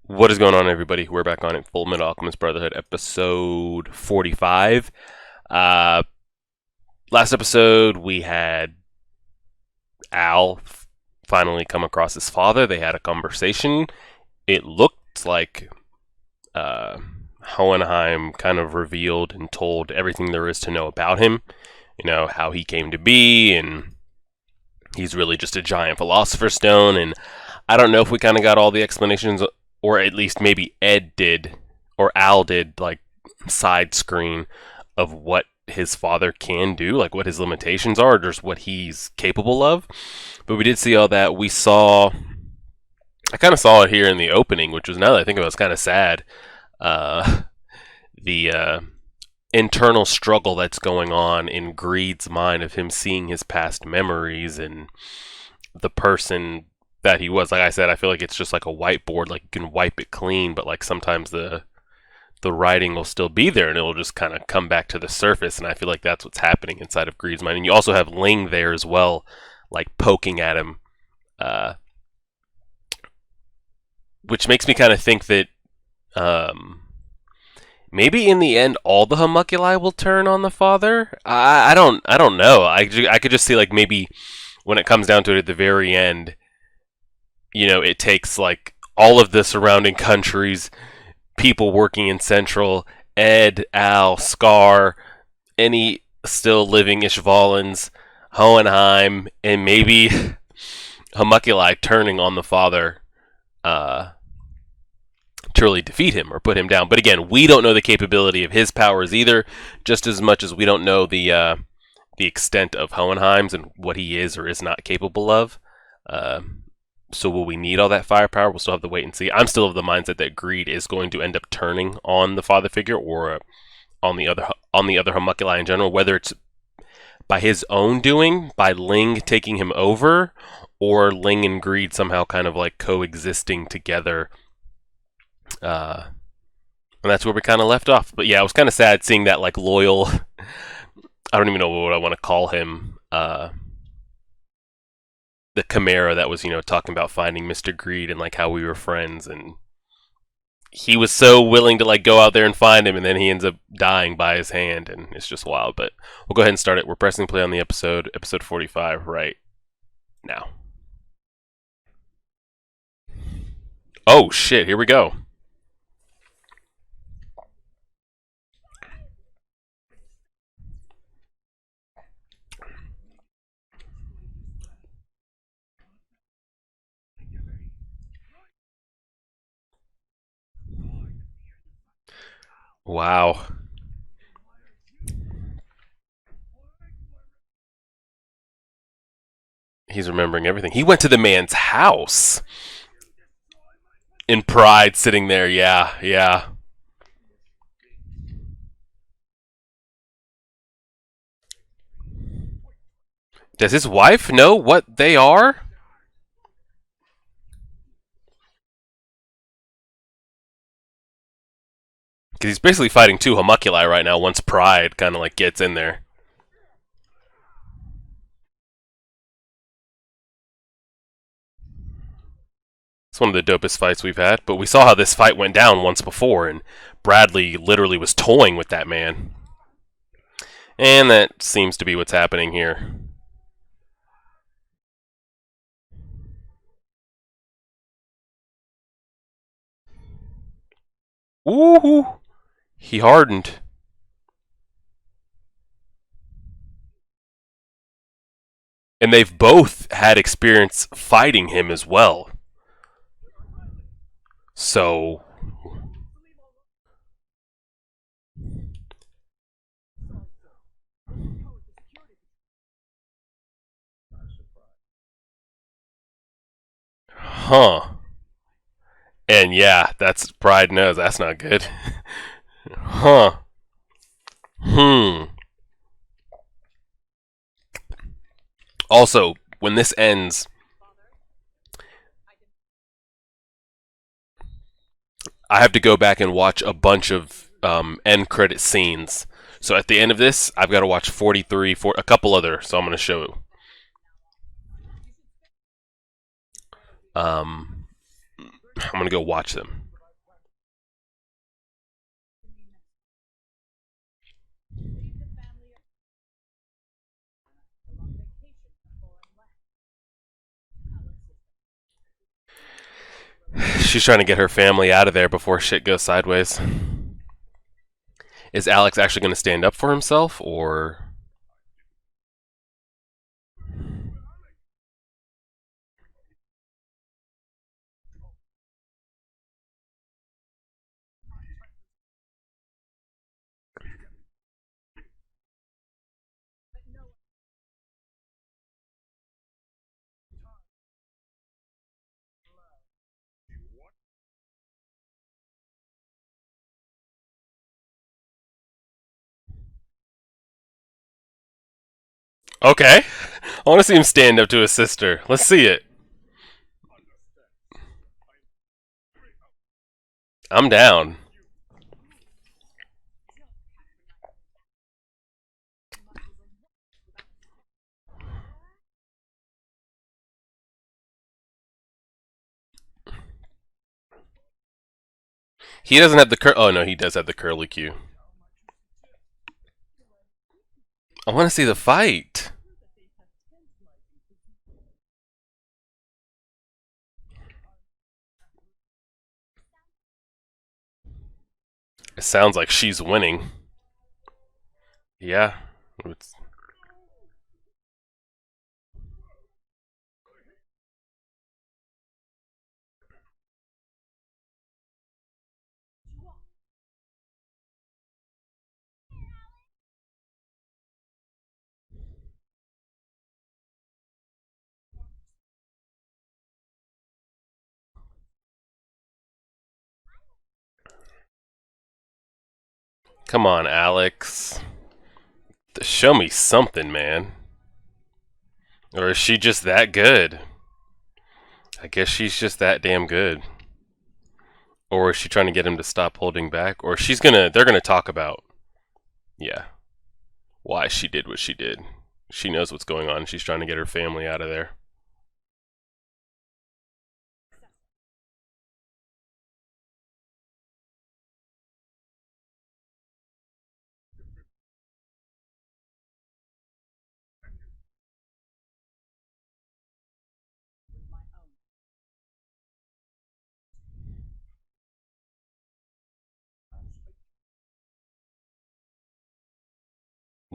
What is going on, everybody? We're back on it. Fullmetal Alchemist Brotherhood, episode 45. Uh, Last episode, we had Al finally come across his father. They had a conversation. It looked like Hohenheim kind of revealed and told everything there is to know about him. You know, how he came to be, and he's really just a giant philosopher's stone. And I don't know if we kind of got all the explanations, or at least maybe Ed did, or Al did, like, side screen of what his father can do, like what his limitations are, or just what he's capable of. But we did see all that. I kind of saw it here in the opening, which was, now that I think of it, was kind of sad. The internal struggle that's going on in Greed's mind of him seeing his past memories and the person that he was. Like I said, I feel like it's just like a whiteboard, like you can wipe it clean, but like sometimes the writing will still be there and it'll just kind of come back to the surface. And I feel like that's what's happening inside of Greed's mind. And you also have Ling there as well, like poking at him, which makes me kind of think that maybe in the end all the homunculi will turn on the father. I don't know. I could just see, like, maybe when it comes down to it at the very end, you know, it takes like all of the surrounding countries, people working in Central, Ed, Al, Scar, any still living Ishvalans, Hohenheim, and maybe homunculi turning on the father to really defeat him or put him down. But again, we don't know the capability of his powers either, just as much as we don't know the extent of Hohenheim's and what he is or is not capable of. So will we need all that firepower? We'll still have to wait and see. I'm still of the mindset that Greed is going to end up turning on the father figure, or on the other homunculi in general, whether it's by his own doing, by Ling taking him over, or Ling and Greed somehow kind of like coexisting together. And that's where we kind of left off. But yeah, it was kind of sad seeing that, like, loyal, I don't even know what I want to call him, the Chimera that was, you know, talking about finding Mr. Greed and like how we were friends, and he was so willing to like go out there and find him, and then he ends up dying by his hand, and it's just wild. But we'll go ahead and start it. We're pressing play on the episode 45 right now. Oh shit, here we go. Wow. He's remembering everything. He went to the man's house in pride, sitting there. Yeah, yeah. Does his wife know what they are? Because he's basically fighting two homunculi right now once pride kind of like gets in there. It's one of the dopest fights we've had, but we saw how this fight went down once before, and Bradley literally was toying with that man. And that seems to be what's happening here. Ooh, he hardened. And they've both had experience fighting him as well. So, huh. And yeah, that's pride knows that's not good. Huh. Hmm. Also, when this ends, I have to go back and watch a bunch of end credit scenes. So at the end of this, I've got to watch 43, a couple other. So I'm going to show. I'm going to go watch them. She's trying to get her family out of there before shit goes sideways. Is Alex actually going to stand up for himself, or... Okay. I want to see him stand up to his sister. Let's see it. I'm down. He doesn't have the oh no, he does have the curly Q. I want to see the fight. It sounds like she's winning. Yeah. It's... Come on, Alex. Show me something, man. Or is she just that good? I guess she's just that damn good. Or is she trying to get him to stop holding back? Or they're gonna talk about, yeah, why she did what she did. She knows what's going on. She's trying to get her family out of there.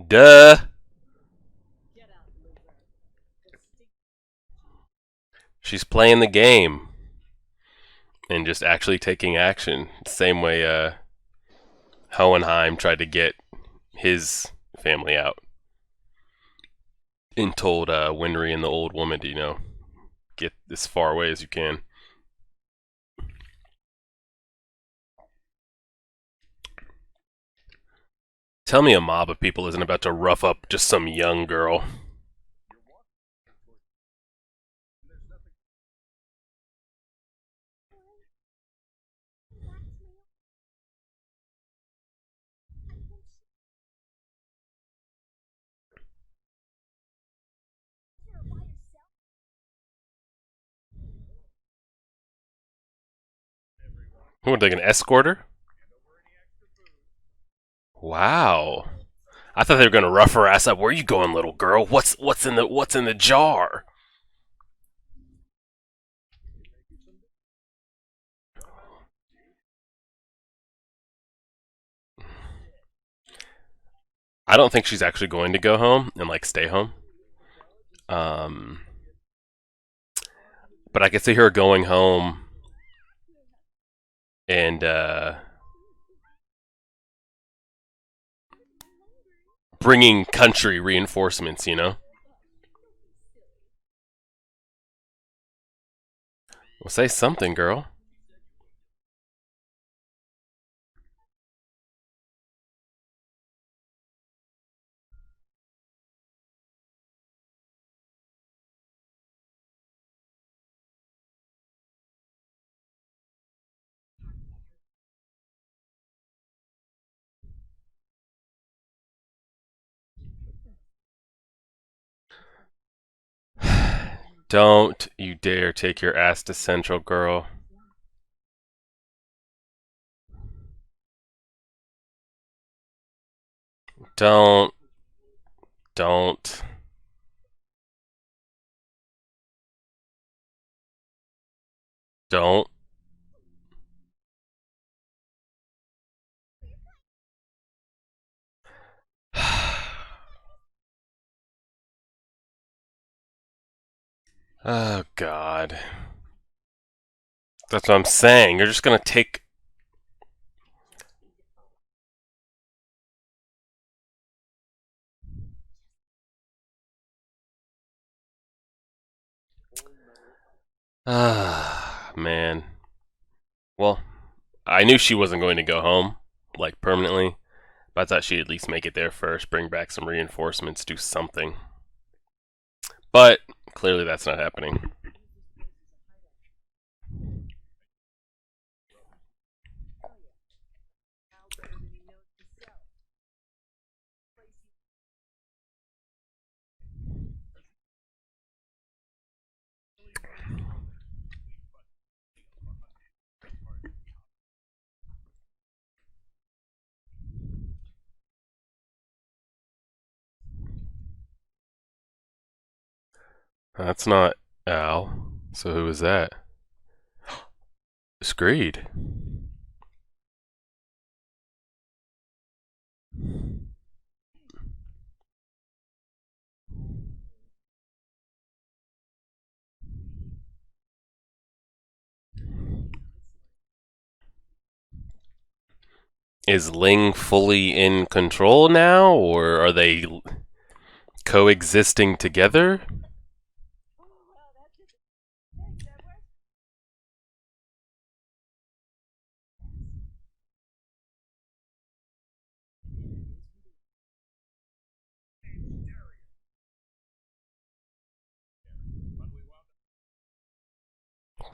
Duh! She's playing the game. And just actually taking action. Same way Hohenheim tried to get his family out. And told Winry and the old woman to, get as far away as you can. Tell me a mob of people isn't about to rough up just some young girl. Who are they gonna escort her? Wow. I thought they were gonna rough her ass up. Where are you going, little girl? What's in the jar? I don't think she's actually going to go home and stay home. Um, but I could see her going home and bringing country reinforcements. Well, say something, girl. Don't you dare take your ass to Central, girl. Don't. Don't. Don't. Oh, God. That's what I'm saying. You're just gonna take. Ah, man. Well, I knew she wasn't going to go home, like permanently. But I thought she'd at least make it there first, bring back some reinforcements, do something. But clearly that's not happening. That's not Al. So who is that? Screed. Is Ling fully in control now, or are they coexisting together?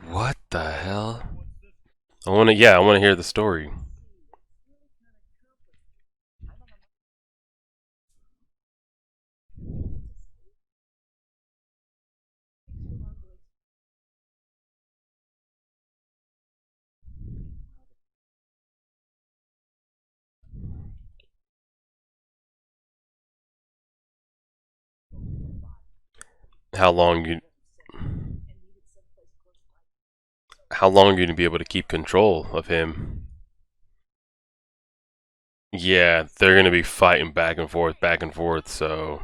What the hell? I want to hear the story. How long you how long are you gonna be able to keep control of him? Yeah, they're gonna be fighting back and forth, so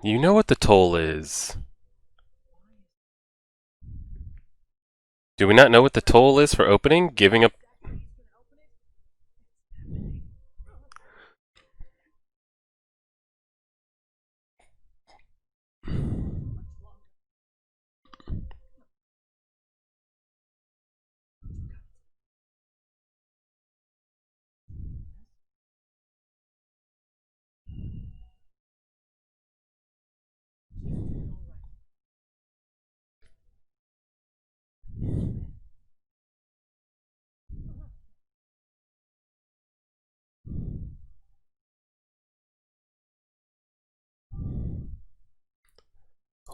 you know what the toll is. Do we not know what the toll is for opening? Giving up.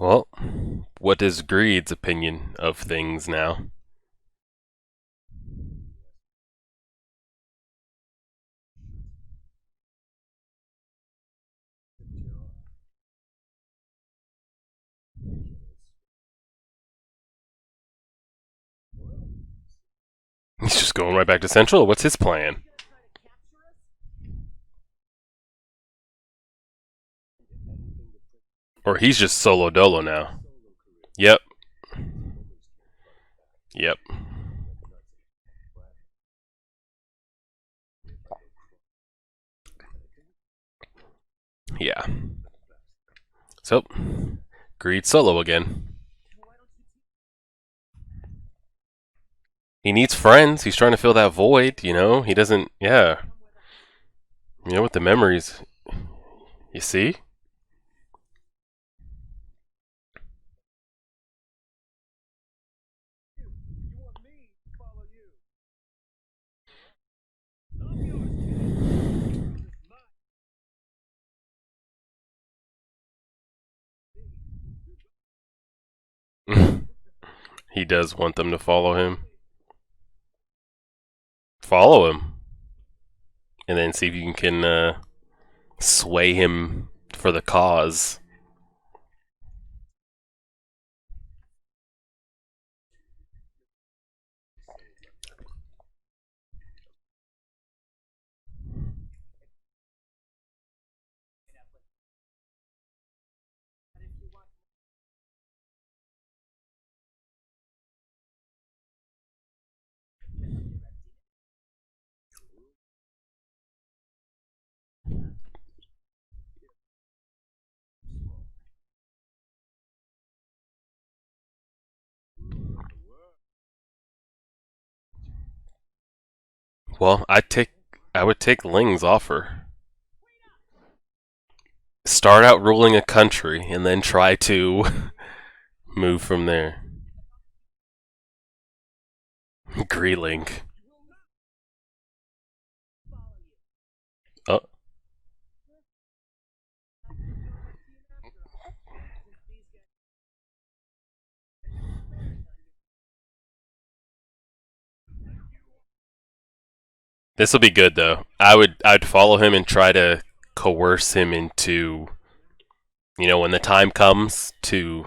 Well, what is Greed's opinion of things now? He's just going right back to Central. What's his plan? Or he's just solo dolo now. Yep. Yep. Yeah. So, Greed solo again. He needs friends. He's trying to fill that void, you know? He doesn't, yeah. You know, with the memories. You see? He does want them to follow him. Follow him, and then see if you can sway him for the cause. Well, I would take Ling's offer. Start out ruling a country and then try to move from there. Greeling. Oh, this will be good though. I'd follow him and try to coerce him into, when the time comes to,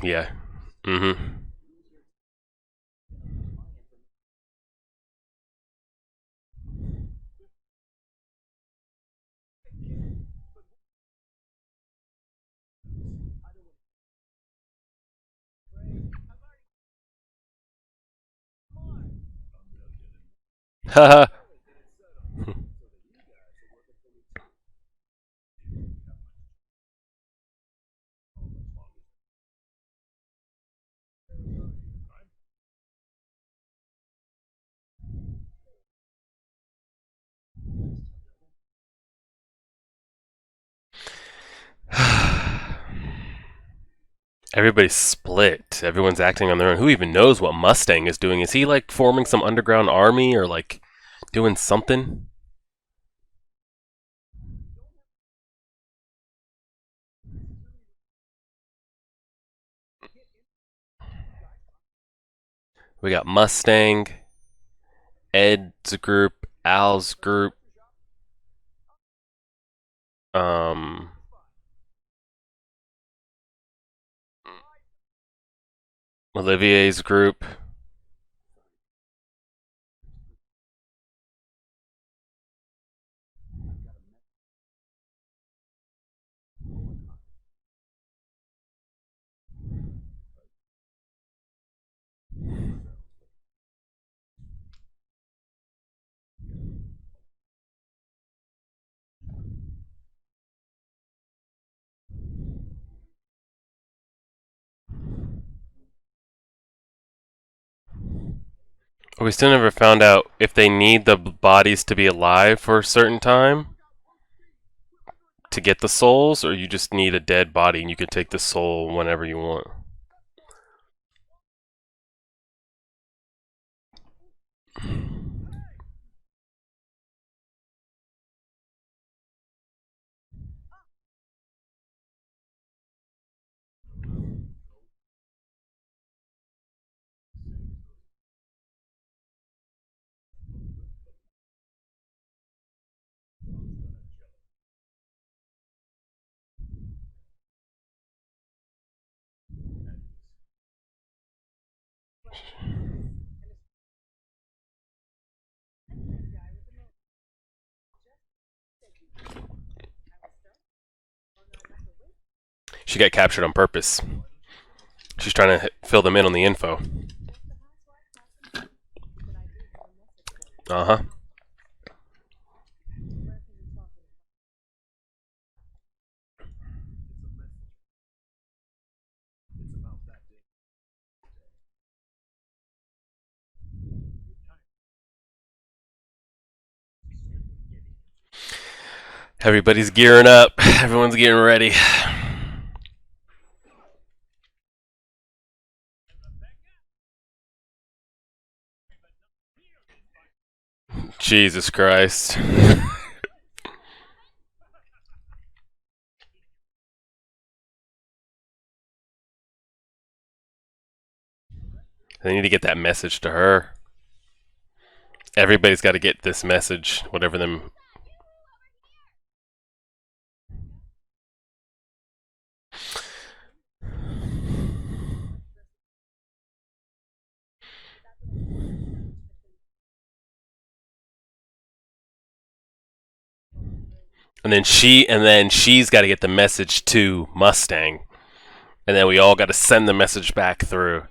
yeah. Mhm. Haha. Everybody's split. Everyone's acting on their own. Who even knows what Mustang is doing? Is he like forming some underground army or like doing something? We got Mustang, Ed's group, Al's group, um, Olivier's group. We still never found out if they need the bodies to be alive for a certain time to get the souls, or you just need a dead body and you can take the soul whenever you want. She got captured on purpose. She's trying to fill them in on the info. Uh huh. Everybody's gearing up. Everyone's getting ready. Jesus Christ. They need to get that message to her. Everybody's got to get this message, whatever them. And then she's got to get the message to Mustang. And then we all got to send the message back through.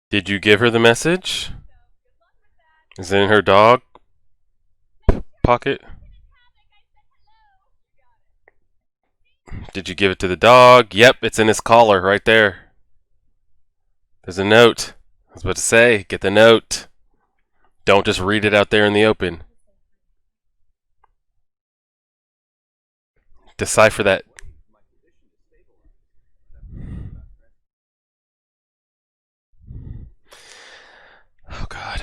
Did you give her the message? Is it in her dog pocket? Did you give it to the dog? Yep, it's in his collar right there. There's a note. I was about to say, get the note. Don't just read it out there in the open. Decipher that. Oh, God.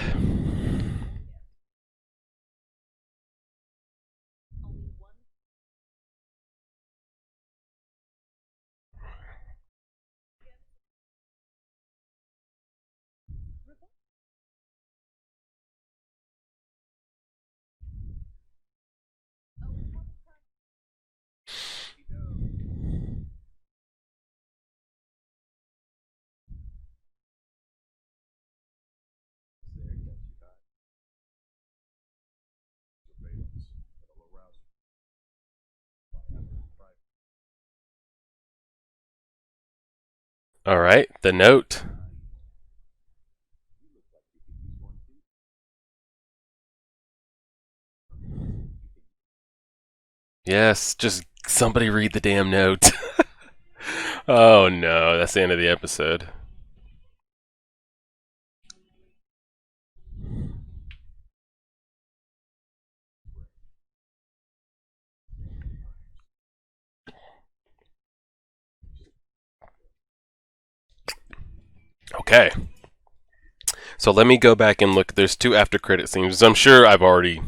All right, the note. Yes, just somebody read the damn note. Oh no, that's the end of the episode. Okay. So let me go back and look. There's 2 after credit scenes. I'm sure I've already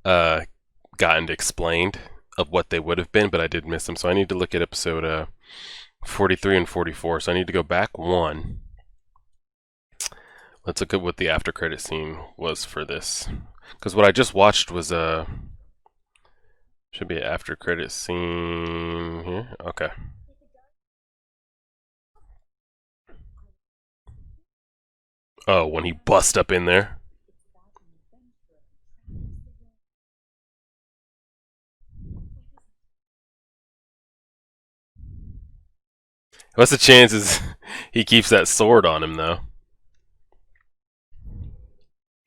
gotten explained of what they would have been, but I did miss them. So I need to look at episode 43 and 44. So I need to go back 1. Let's look at what the after credit scene was for this. Because what I just watched was should be an after credit scene here. Okay. Oh, when he bust up in there. What's the chances he keeps that sword on him though?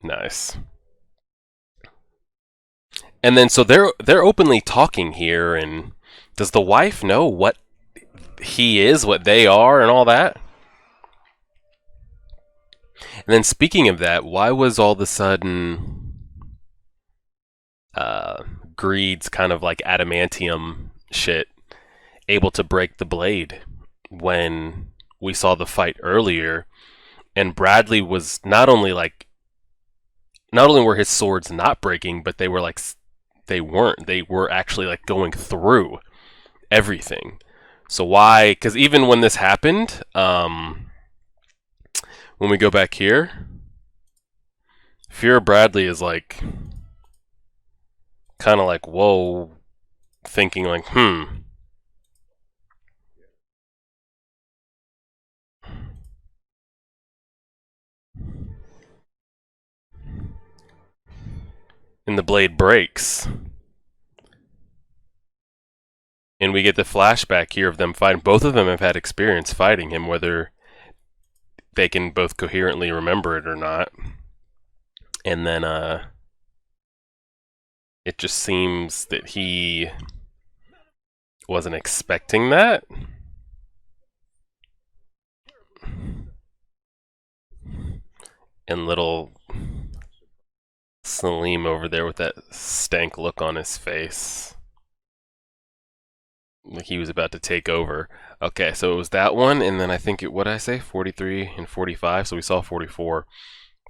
Nice. And then so they're openly talking here, and does the wife know what he is, what they are, and all that? And then speaking of that, why was all of a sudden Greed's kind of like adamantium shit able to break the blade when we saw the fight earlier? And Bradley was not only were his swords not breaking, but they were actually like going through everything. So why? Because even when this happened, when we go back here, Fear of Bradley is like kind of like, whoa, thinking like, and the blade breaks. And we get the flashback here of them fighting. Both of them have had experience fighting him, whether they can both coherently remember it or not. And then it just seems that he wasn't expecting that. And little Salim over there with that stank look on his face. Like he was about to take over. Okay, so it was that one, and then I think what did I say? 43 and 45. So we saw 44.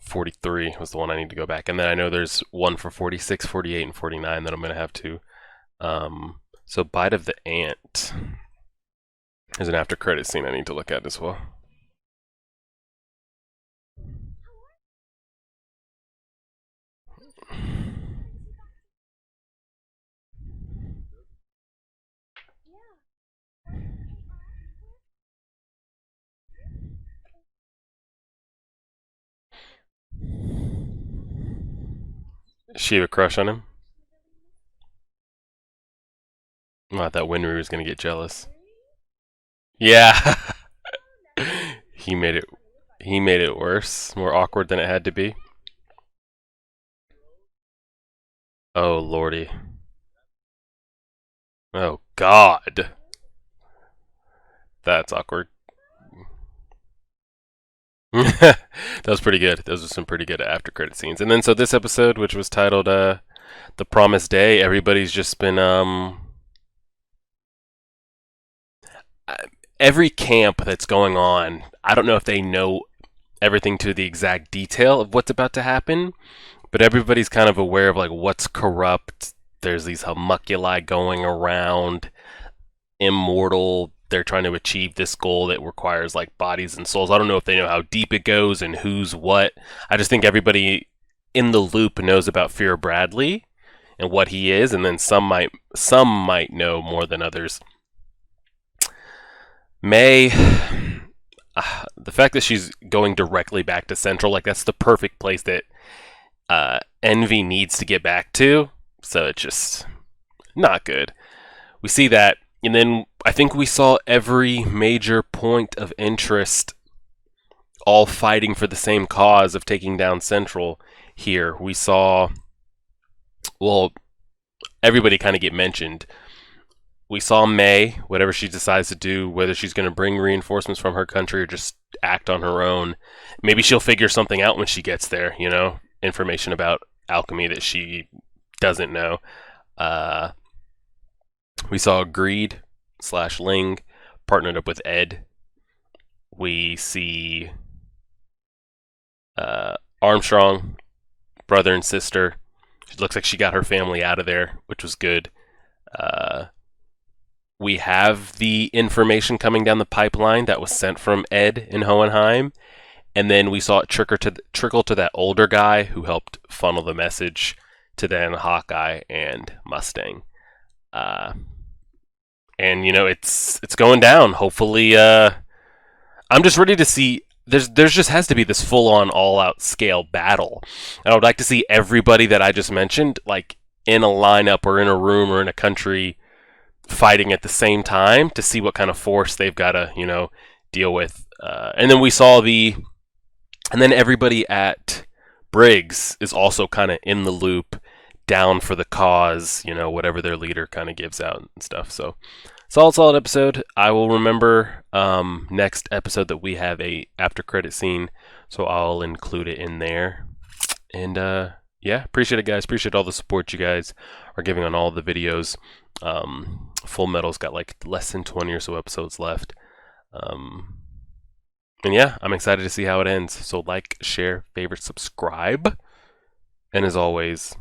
43 was the one I need to go back. And then I know there's one for 46, 48, and 49 that I'm going to have to. So Bite of the Ant is an after credit scene I need to look at as well. She have a crush on him? I thought Winry was going to get jealous. Yeah. he made it worse, more awkward than it had to be. Oh lordy. Oh god. That's awkward. That was pretty good. Those were some pretty good after credit scenes. And then so this episode, which was titled The Promised Day, everybody's just been every camp that's going on, I don't know if they know everything to the exact detail of what's about to happen, but everybody's kind of aware of like what's corrupt. There's these homunculi going around, immortal. They're trying to achieve this goal that requires like bodies and souls. I don't know if they know how deep it goes and who's what. I just think everybody in the loop knows about Fear Bradley and what he is, and then some might know more than others. May, the fact that she's going directly back to Central, like that's the perfect place that Envy needs to get back to. So it's just not good. We see that, and then I think we saw every major point of interest all fighting for the same cause of taking down Central here. We saw, well, everybody kind of get mentioned. We saw May, whatever she decides to do, whether she's going to bring reinforcements from her country or just act on her own. Maybe she'll figure something out when she gets there, you know, information about alchemy that she doesn't know. We saw Greed / Ling partnered up with Ed. We see Armstrong, brother and sister. It looks like she got her family out of there, which was good. We have the information coming down the pipeline that was sent from Ed in Hohenheim, and then we saw it trickle to that older guy who helped funnel the message to then Hawkeye and Mustang. And you know it's going down. Hopefully, I'm just ready to see. There's just has to be this full-on, all-out scale battle. And I would like to see everybody that I just mentioned, like in a lineup or in a room or in a country, fighting at the same time to see what kind of force they've got to, you know, deal with. And then we saw and then everybody at Briggs is also kind of in the loop, down for the cause, you know, whatever their leader kind of gives out and stuff. So solid episode. I will remember next episode that we have a after credit scene, so I'll include it in there. And yeah, appreciate it, guys. Appreciate all the support you guys are giving on all the videos. Full Metal's got like less than 20 or so episodes left. And yeah, I'm excited to see how it ends. So like, share, favorite, subscribe. And as always,